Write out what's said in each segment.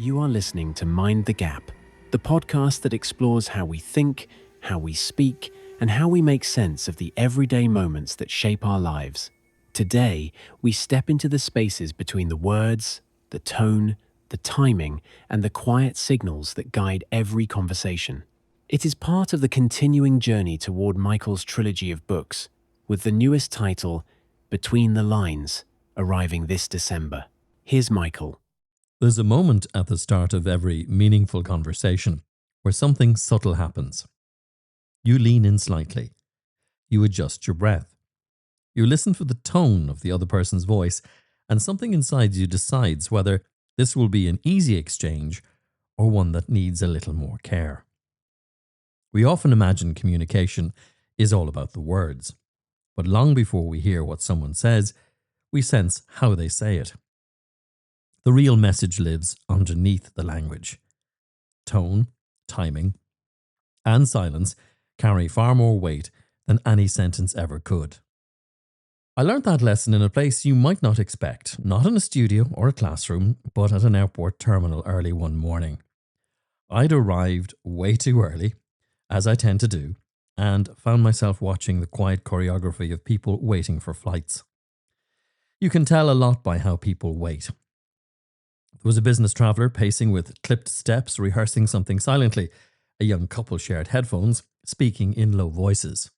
You are listening to Mind the Gap, the podcast that explores how we think, how we speak, and how we make sense of the everyday moments that shape our lives. Today, we step into the spaces between the words, the tone, the timing, and the quiet signals that guide every conversation. It is part of the continuing journey toward Michael's trilogy of books, with the newest title, Between the Lines, arriving this December. Here's Michael. There's a moment at the start of every meaningful conversation where something subtle happens. You lean in slightly. You adjust your breath. You listen for the tone of the other person's voice, and something inside you decides whether this will be an easy exchange or one that needs a little more care. We often imagine communication is all about the words, but long before we hear what someone says, we sense how they say it. The real message lives underneath the language. Tone, timing, and silence carry far more weight than any sentence ever could. I learned that lesson in a place you might not expect, not in a studio or a classroom, but at an airport terminal early one morning. I'd arrived way too early, as I tend to do, and found myself watching the quiet choreography of people waiting for flights. You can tell a lot by how people wait. There was a business traveller pacing with clipped steps, rehearsing something silently. A young couple shared headphones, speaking in low voices.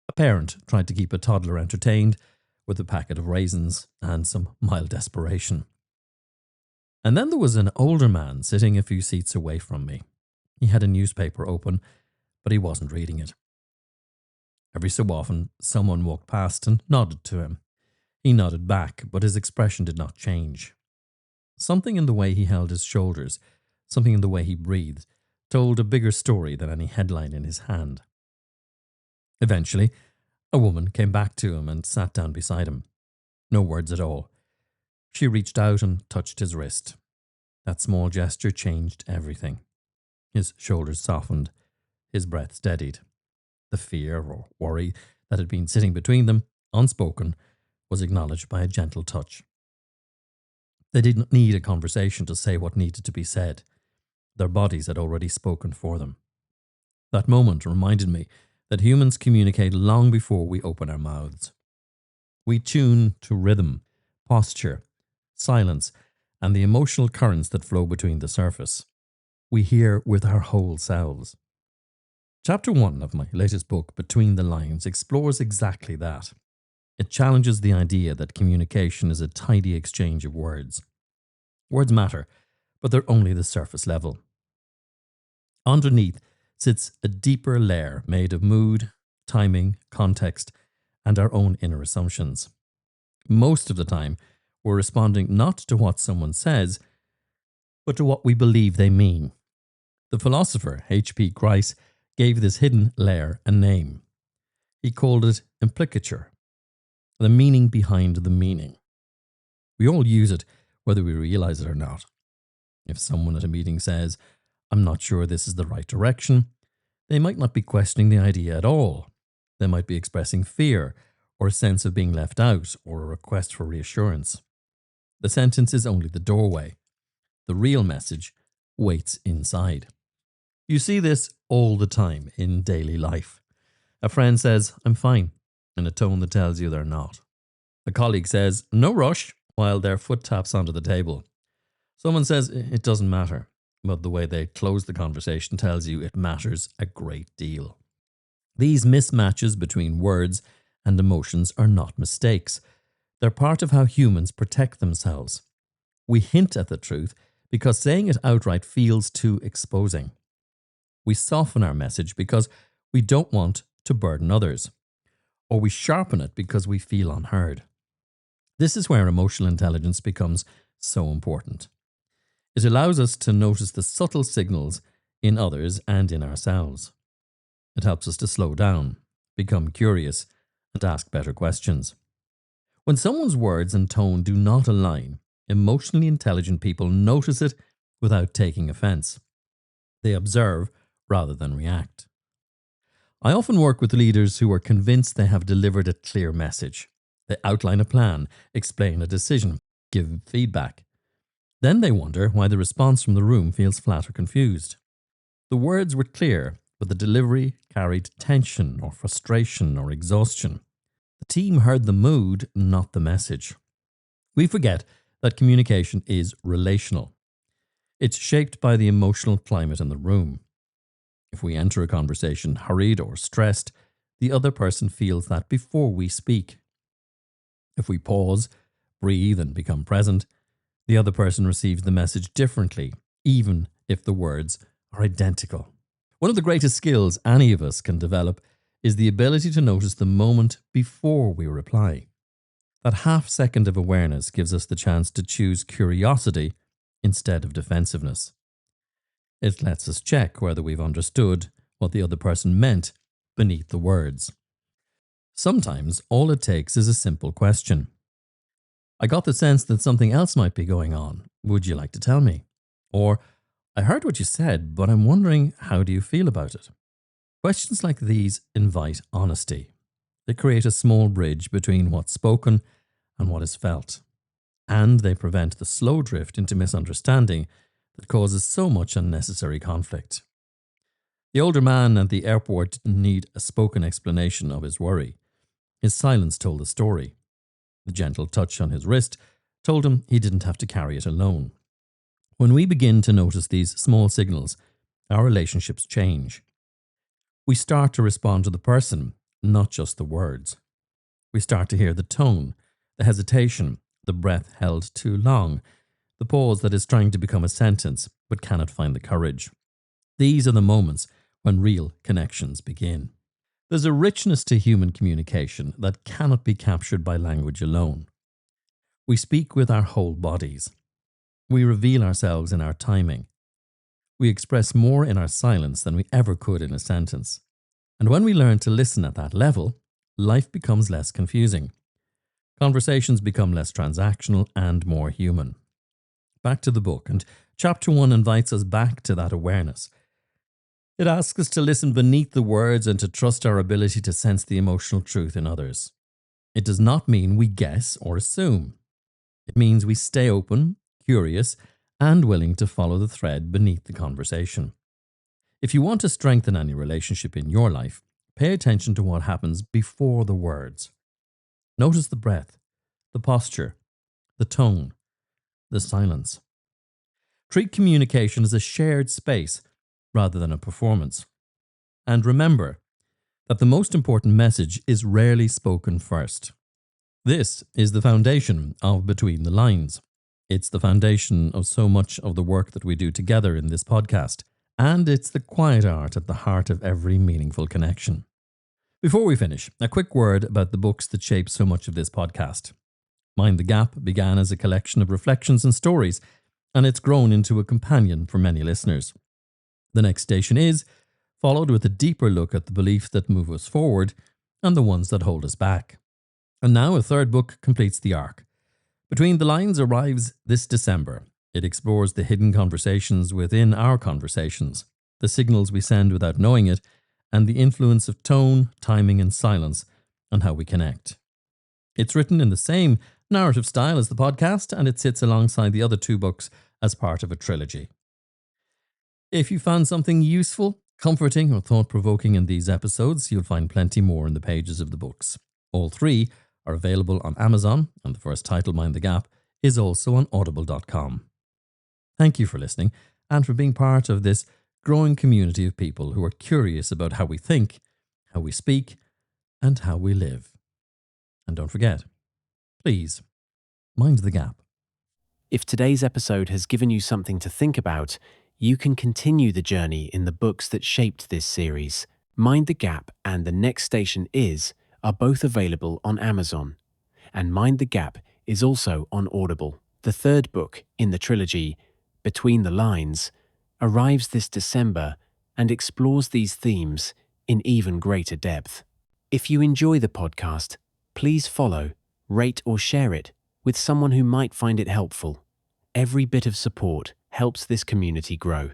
A parent tried to keep a toddler entertained with a packet of raisins and some mild desperation. And then there was an older man sitting a few seats away from me. He had a newspaper open, but he wasn't reading it. Every so often, someone walked past and nodded to him. He nodded back, but his expression did not change. Something in the way he held his shoulders, something in the way he breathed, told a bigger story than any headline in his hand. Eventually, a woman came back to him and sat down beside him. No words at all. She reached out and touched his wrist. That small gesture changed everything. His shoulders softened, his breath steadied. The fear or worry that had been sitting between them, unspoken, was acknowledged by a gentle touch. They didn't need a conversation to say what needed to be said. Their bodies had already spoken for them. That moment reminded me that humans communicate long before we open our mouths. We tune to rhythm, posture, silence, and the emotional currents that flow between the surface. We hear with our whole selves. Chapter 1 of my latest book, Between the Lines, explores exactly that. It challenges the idea that communication is a tidy exchange of words. Words matter, but they're only the surface level. Underneath sits a deeper layer made of mood, timing, context, and our own inner assumptions. Most of the time, we're responding not to what someone says, but to what we believe they mean. The philosopher H.P. Grice gave this hidden layer a name. He called it implicature, the meaning behind the meaning. We all use it, whether we realize it or not. If someone at a meeting says, "I'm not sure this is the right direction," they might not be questioning the idea at all. They might be expressing fear or a sense of being left out or a request for reassurance. The sentence is only the doorway. The real message waits inside. You see this all the time in daily life. A friend says, "I'm fine," in a tone that tells you they're not. A colleague says, "No rush," while their foot taps onto the table. Someone says, "It doesn't matter," but the way they close the conversation tells you it matters a great deal. These mismatches between words and emotions are not mistakes. They're part of how humans protect themselves. We hint at the truth because saying it outright feels too exposing. We soften our message because we don't want to burden others, or we sharpen it because we feel unheard. This is where emotional intelligence becomes so important. It allows us to notice the subtle signals in others and in ourselves. It helps us to slow down, become curious, and ask better questions. When someone's words and tone do not align, emotionally intelligent people notice it without taking offense. They observe rather than react. I often work with leaders who are convinced they have delivered a clear message. They outline a plan, explain a decision, give feedback. Then they wonder why the response from the room feels flat or confused. The words were clear, but the delivery carried tension or frustration or exhaustion. The team heard the mood, not the message. We forget that communication is relational. It's shaped by the emotional climate in the room. If we enter a conversation hurried or stressed, the other person feels that before we speak. If we pause, breathe, and become present, the other person receives the message differently, even if the words are identical. One of the greatest skills any of us can develop is the ability to notice the moment before we reply. That half second of awareness gives us the chance to choose curiosity instead of defensiveness. It lets us check whether we've understood what the other person meant beneath the words. Sometimes all it takes is a simple question. I got the sense that something else might be going on. Would you like to tell me? Or, I heard what you said, but I'm wondering, how do you feel about it? Questions like these invite honesty. They create a small bridge between what's spoken and what is felt. And they prevent the slow drift into misunderstanding that causes so much unnecessary conflict. The older man at the airport didn't need a spoken explanation of his worry. His silence told the story. The gentle touch on his wrist told him he didn't have to carry it alone. When we begin to notice these small signals, our relationships change. We start to respond to the person, not just the words. We start to hear the tone, the hesitation, the breath held too long, the pause that is trying to become a sentence but cannot find the courage. These are the moments when real connections begin. There's a richness to human communication that cannot be captured by language alone. We speak with our whole bodies. We reveal ourselves in our timing. We express more in our silence than we ever could in a sentence. And when we learn to listen at that level, life becomes less confusing. Conversations become less transactional and more human. Back to the book, and chapter 1 invites us back to that awareness. It asks us to listen beneath the words and to trust our ability to sense the emotional truth in others. It does not mean we guess or assume. It means we stay open, curious, and willing to follow the thread beneath the conversation. If you want to strengthen any relationship in your life, pay attention to what happens before the words. Notice the breath, the posture, the tone, the silence. Treat communication as a shared space rather than a performance. And remember that the most important message is rarely spoken first. This is the foundation of Between the Lines. It's the foundation of so much of the work that we do together in this podcast, and it's the quiet art at the heart of every meaningful connection. Before we finish, a quick word about the books that shape so much of this podcast. Mind the Gap began as a collection of reflections and stories, and it's grown into a companion for many listeners. The Next Station Is followed with a deeper look at the beliefs that move us forward and the ones that hold us back. And now a third book completes the arc. Between the Lines arrives this December. It explores the hidden conversations within our conversations, the signals we send without knowing it, and the influence of tone, timing, and silence on how we connect. It's written in the same narrative style as the podcast, and it sits alongside the other two books as part of a trilogy. If you found something useful, comforting, or thought-provoking in these episodes, you'll find plenty more in the pages of the books. All three are available on Amazon, and the first title, Mind the Gap, is also on audible.com. Thank you for listening and for being part of this growing community of people who are curious about how we think, how we speak, and how we live. And don't forget, please, mind the gap. If today's episode has given you something to think about, you can continue the journey in the books that shaped this series. Mind the Gap and The Next Station Is are both available on Amazon, and Mind the Gap is also on Audible. The third book in the trilogy, Between the Lines, arrives this December and explores these themes in even greater depth. If you enjoy the podcast, please follow, rate or share it with someone who might find it helpful. Every bit of support helps this community grow.